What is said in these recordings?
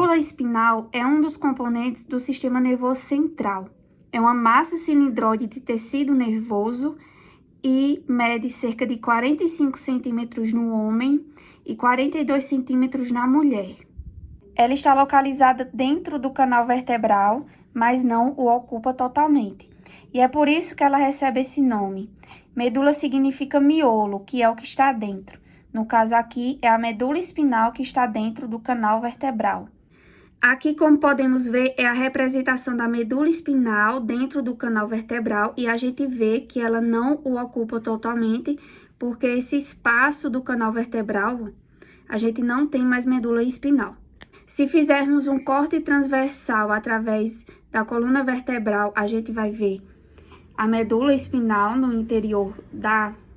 medula espinal é um dos componentes do sistema nervoso central. É uma massa cilindroide de tecido nervoso e mede cerca de 45 centímetros no homem e 42 centímetros na mulher. Ela está localizada dentro do canal vertebral, mas não o ocupa totalmente. E é por isso que ela recebe esse nome. Medula significa miolo, que é o que está dentro. No caso aqui, é a medula espinal que está dentro do canal vertebral. Aqui, como podemos ver, é a representação da medula espinal dentro do canal vertebral e a gente vê que ela não o ocupa totalmente, porque esse espaço do canal vertebral, a gente não tem mais medula espinal. Se fizermos um corte transversal através da coluna vertebral, a gente vai ver a medula espinal no interior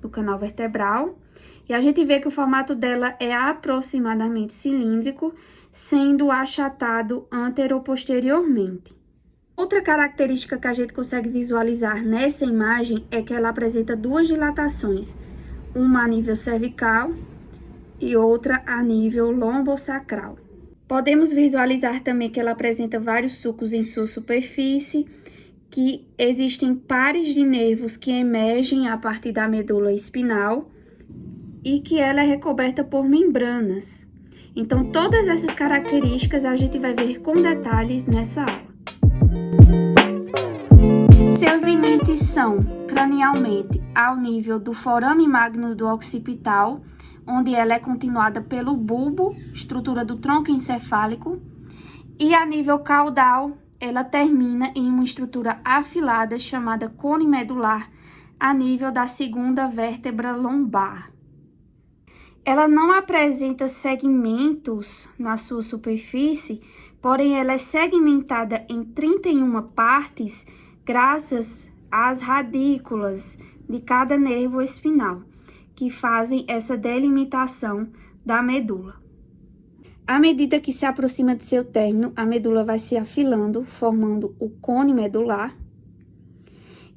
do canal vertebral. E a gente vê que o formato dela é aproximadamente cilíndrico, sendo achatado antero-posteriormente. Outra característica que a gente consegue visualizar nessa imagem é que ela apresenta duas dilatações, uma a nível cervical e outra a nível lombosacral. Podemos visualizar também que ela apresenta vários sulcos em sua superfície, que existem pares de nervos que emergem a partir da medula espinal e que ela é recoberta por membranas. Então, todas essas características a gente vai ver com detalhes nessa aula. Seus limites são, cranialmente, ao nível do forame magno do occipital, onde ela é continuada pelo bulbo, estrutura do tronco encefálico, e a nível caudal, ela termina em uma estrutura afilada chamada cone medular, a nível da segunda vértebra lombar. Ela não apresenta segmentos na sua superfície, porém ela é segmentada em 31 partes graças às radículas de cada nervo espinal, que fazem essa delimitação da medula. À medida que se aproxima de seu término, a medula vai se afilando, formando o cone medular.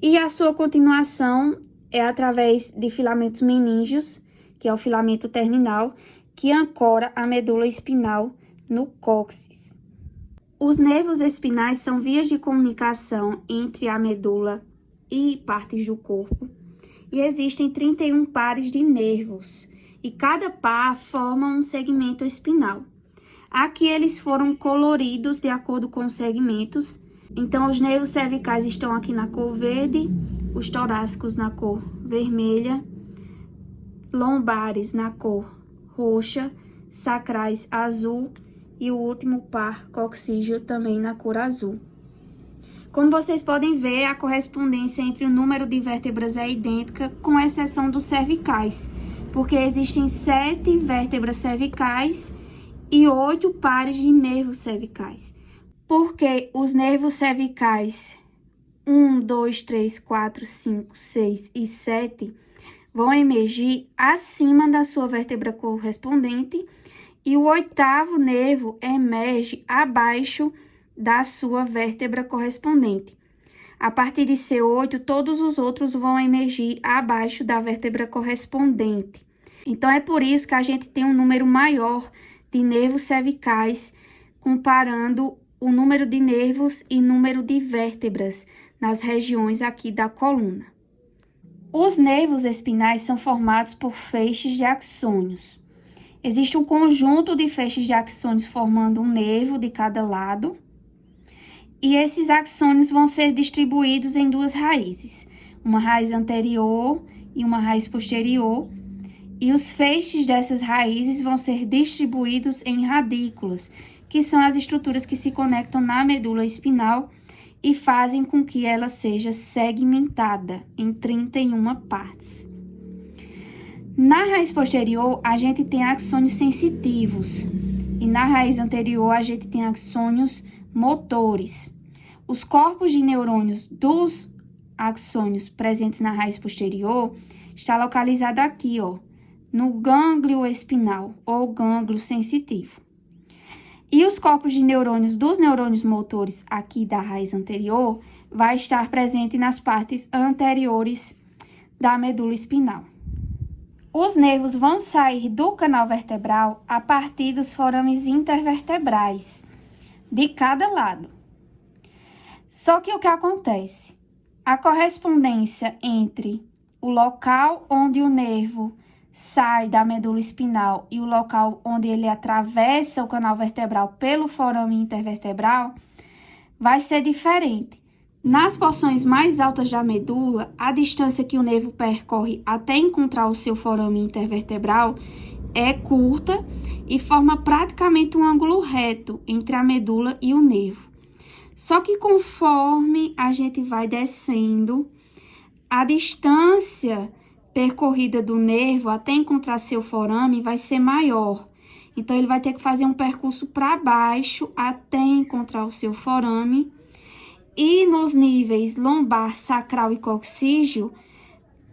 E a sua continuação é através de filamentos meníngeos, que é o filamento terminal, que ancora a medula espinal no cóccix. Os nervos espinais são vias de comunicação entre a medula e partes do corpo. E existem 31 pares de nervos, e cada par forma um segmento espinal. Aqui eles foram coloridos de acordo com os segmentos. Então, os nervos cervicais estão aqui na cor verde, os torácicos na cor vermelha, lombares na cor roxa, sacrais azul e o último par coccígeo também na cor azul. Como vocês podem ver, a correspondência entre o número de vértebras é idêntica, com exceção dos cervicais, porque existem 7 vértebras cervicais e 8 pares de nervos cervicais. Porque os nervos cervicais 1, 2, 3, 4, 5, 6 e 7 vão emergir acima da sua vértebra correspondente e o 8º nervo emerge abaixo da sua vértebra correspondente. A partir de C8, todos os outros vão emergir abaixo da vértebra correspondente. Então, é por isso que a gente tem um número maior de nervos cervicais, comparando o número de nervos e número de vértebras nas regiões aqui da coluna. Os nervos espinais são formados por feixes de axônios. Existe um conjunto de feixes de axônios formando um nervo de cada lado. E esses axônios vão ser distribuídos em duas raízes, uma raiz anterior e uma raiz posterior. E os feixes dessas raízes vão ser distribuídos em radículas, que são as estruturas que se conectam na medula espinal e fazem com que ela seja segmentada em 31 partes. Na raiz posterior, a gente tem axônios sensitivos e na raiz anterior, a gente tem axônios motores. Os corpos de neurônios dos axônios presentes na raiz posterior está localizado aqui, ó, no gânglio espinal ou gânglio sensitivo. E os corpos de neurônios dos neurônios motores aqui da raiz anterior vai estar presente nas partes anteriores da medula espinal. Os nervos vão sair do canal vertebral a partir dos forames intervertebrais. de cada lado. Só que o que acontece? A correspondência entre o local onde o nervo sai da medula espinal e o local onde ele atravessa o canal vertebral pelo forame intervertebral vai ser diferente. Nas porções mais altas da medula, a distância que o nervo percorre até encontrar o seu forame intervertebral é curta e forma praticamente um ângulo reto entre a medula e o nervo. Só que conforme a gente vai descendo, a distância percorrida do nervo até encontrar seu forame vai ser maior. Então, ele vai ter que fazer um percurso para baixo até encontrar o seu forame. E nos níveis lombar, sacral e coxígeo,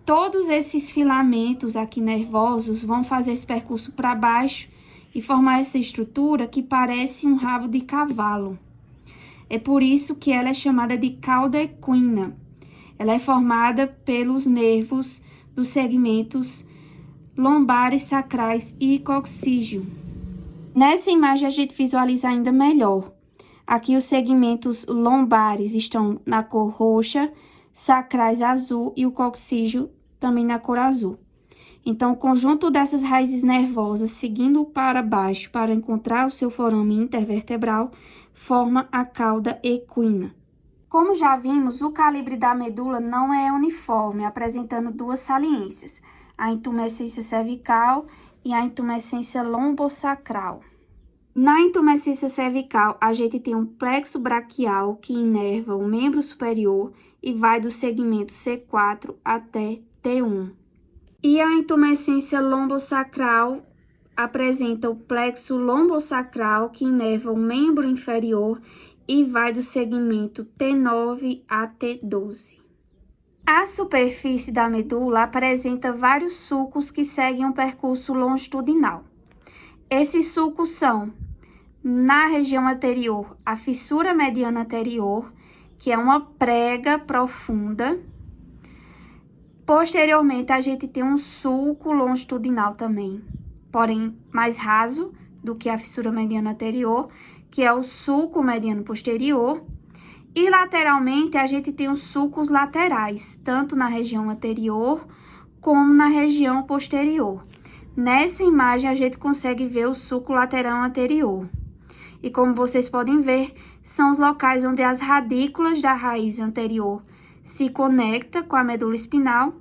todos esses filamentos aqui nervosos vão fazer esse percurso para baixo e formar essa estrutura que parece um rabo de cavalo. É por isso que ela é chamada de cauda equina. Ela é formada pelos nervos dos segmentos lombares, sacrais e coxígeo. Nessa imagem a gente visualiza ainda melhor. Aqui os segmentos lombares estão na cor roxa, sacrais azul e o coxígeo também na cor azul. Então, o conjunto dessas raízes nervosas, seguindo para baixo para encontrar o seu forame intervertebral, forma a cauda equina. Como já vimos, o calibre da medula não é uniforme, apresentando duas saliências, a intumescência cervical e a intumescência lombosacral. Na intumescência cervical, a gente tem um plexo braquial que inerva o membro superior e vai do segmento C4 até T1. E a intumescência lombosacral apresenta o plexo lombosacral que inerva o membro inferior e vai do segmento T9 a T12. A superfície da medula apresenta vários sulcos que seguem um percurso longitudinal. Esses sulcos são, na região anterior, a fissura mediana anterior, que é uma prega profunda. Posteriormente, a gente tem um sulco longitudinal também, porém mais raso do que a fissura mediana anterior, que é o sulco mediano posterior. E lateralmente, a gente tem os sulcos laterais, tanto na região anterior como na região posterior. Nessa imagem, a gente consegue ver o sulco lateral anterior. E como vocês podem ver, são os locais onde as radículas da raiz anterior se conectam com a medula espinal.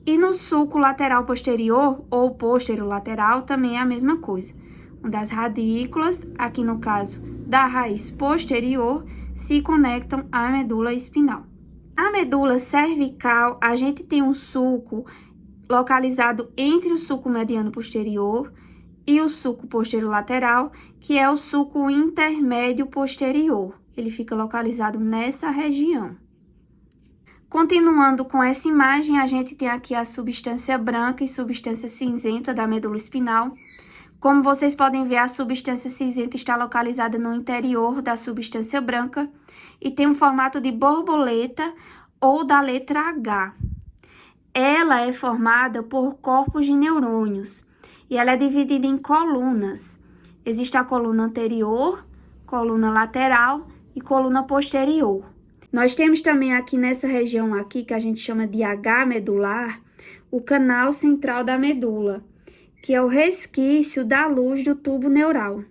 E no sulco lateral posterior, ou posterolateral, também é a mesma coisa. Onde as radículas, aqui no caso da raiz posterior, se conectam à medula espinal. A medula cervical, a gente tem um sulco localizado entre o sulco mediano posterior e o sulco posterolateral, que é o sulco intermédio posterior. Ele fica localizado nessa região. Continuando com essa imagem, a gente tem aqui a substância branca e substância cinzenta da medula espinal. Como vocês podem ver, a substância cinzenta está localizada no interior da substância branca e tem um formato de borboleta ou da letra H. Ela é formada por corpos de neurônios e ela é dividida em colunas. Existe a coluna anterior, coluna lateral e coluna posterior. Nós temos também aqui nessa região aqui, que a gente chama de H medular, o canal central da medula, que é o resquício da luz do tubo neural.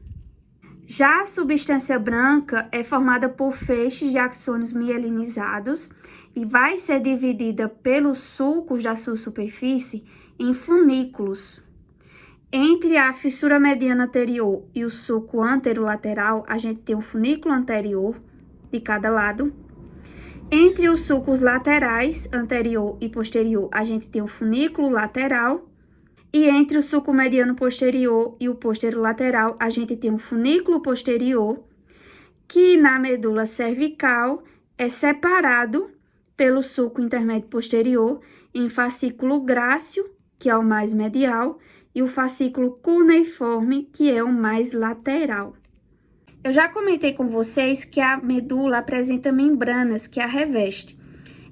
Já a substância branca é formada por feixes de axônios mielinizados e vai ser dividida pelos sulcos da sua superfície em funículos. Entre a fissura mediana anterior e o sulco anterolateral, a gente tem um funículo anterior de cada lado. Entre os sulcos laterais, anterior e posterior, a gente tem um funículo lateral. E entre o sulco mediano posterior e o posterolateral, a gente tem um funículo posterior, que na medula cervical é separado pelo sulco intermédio posterior em fascículo grácil, que é o mais medial, e o fascículo cuneiforme, que é o mais lateral. Eu já comentei com vocês que a medula apresenta membranas que a revestem.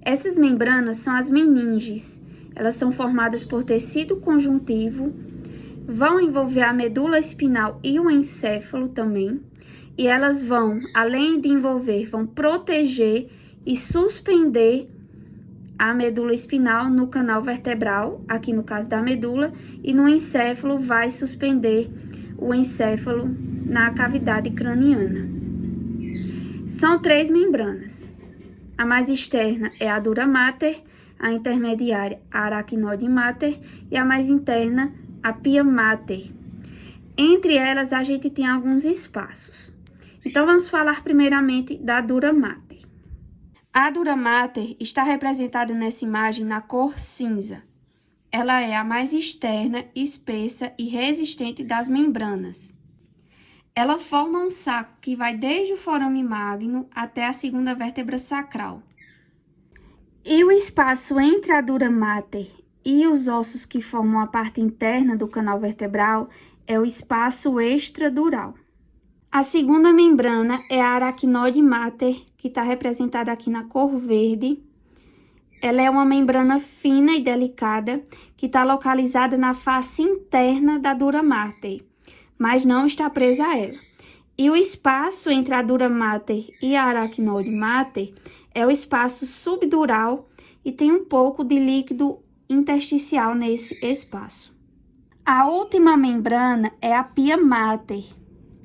Essas membranas são as meninges. Elas são formadas por tecido conjuntivo, vão envolver a medula espinal e o encéfalo também, e elas vão, além de envolver, vão proteger e suspender a medula espinal no canal vertebral, aqui no caso da medula, e no encéfalo vai suspender o encéfalo na cavidade craniana. São 3 membranas. A mais externa é a dura mater, a intermediária a aracnoide mater e a mais interna a pia mater. Entre elas a gente tem alguns espaços. Então vamos falar primeiramente da dura mater. A dura mater está representada nessa imagem na cor cinza. Ela é a mais externa, espessa e resistente das membranas. Ela forma um saco que vai desde o forame magno até a segunda vértebra sacral. E o espaço entre a dura mater e os ossos que formam a parte interna do canal vertebral é o espaço extradural. A segunda membrana é a aracnoide mater, que está representada aqui na cor verde. Ela é uma membrana fina e delicada que está localizada na face interna da dura mater, mas não está presa a ela. E o espaço entre a dura mater e a aracnoide mater é o espaço subdural e tem um pouco de líquido intersticial nesse espaço. A última membrana é a pia mater.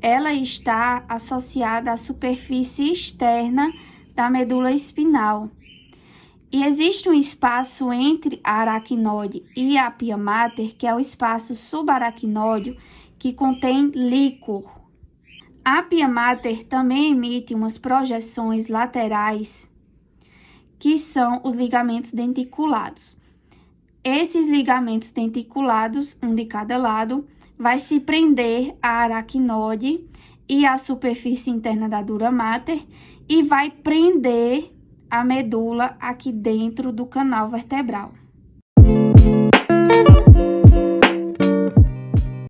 Ela está associada à superfície externa da medula espinal. E existe um espaço entre a aracnoide e a pia mater, que é o espaço subaracnóide, que contém líquor. A pia mater também emite umas projeções laterais, que são os ligamentos denticulados. Esses ligamentos denticulados, um de cada lado, vai se prender à aracnoide e à superfície interna da dura mater e vai prender a medula aqui dentro do canal vertebral.